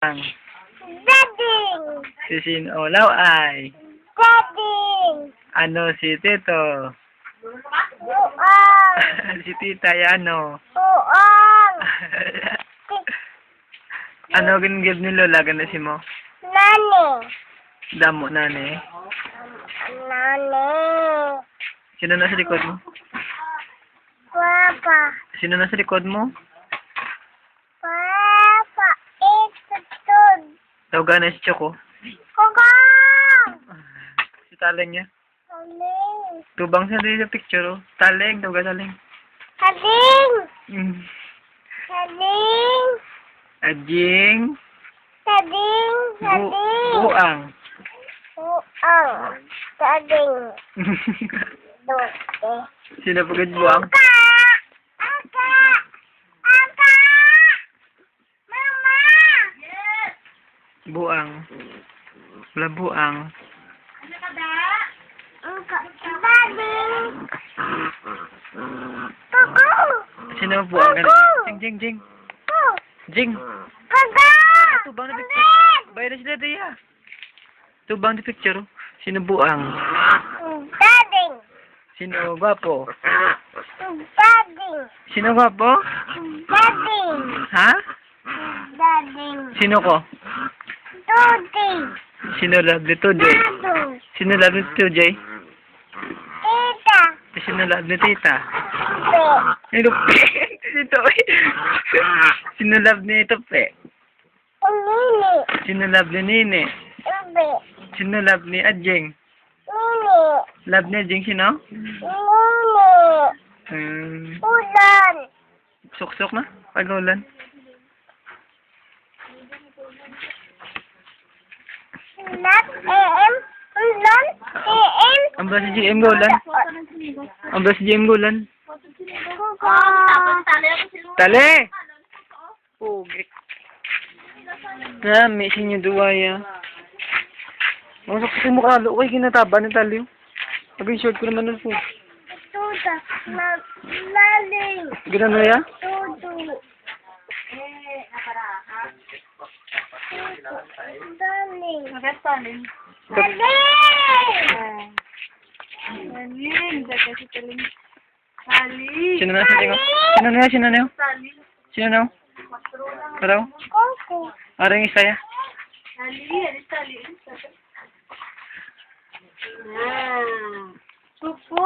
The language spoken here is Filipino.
Ang Dading! si Sinolaw ay Dading! ano si Tito? Buang! Si Tita Yano. Buang! Ano ginigib ni Lola ganasi mo? Nani! Damo nani. Nani! Sino na sa likod mo? Papa! Sino na sa likod mo? Papa! Itutod! Tawagan na si Choco. Kugang! Si Taleng niya. Haling! Tubang sa sa picture oh. Taleng, tawagan Taleng. Haling! Mm. Haling! Ajing. Haling! Haling! Buang. Buang! Haling! Dote! Sino pagod buang? Aka! Aka! Aka! Mama! Yes! Buang. Wala buang. Ano ka ba? Dading! Kuku! Sino buang ganun? Jing, Jing. Jing. Kuku! Tubang na picture. Bayar na sila Daya. Tubang na picture. Sino buang? Dading! Sino gwapo? Dading! Sino gwapo? Dading! Ha? Dading! Sino ko? Tuti! Sino lovely to Jay? Dadong! Sino lovely to Jay? Tita! Sino lovely tita? Pe! Sino Sino Sino love ni Tope? Nini! Sino love ni Nini? Ube! Sino love ni Adjeng? Nini! Love ni Adjeng sino? Nini! Ulan! Suksok na? Pag-ulan? Nat AM! Ulan! AM! Ang ba si GM Golan? Ang ba si GM Golan? Kuku! Tale! Pugi. Na, may sinyo duwaya. Ang sakit yung mukha, lo. Uy, ginataba ng taliw. Sabi, short ko naman nun po. Tuta! Laling! Ganun na ya? Tutu! Daling! Daling! Sino na? Sino na? Sino na? Sino na? Sino na? Paraw? Kuku! Aring isa ya? Kuku!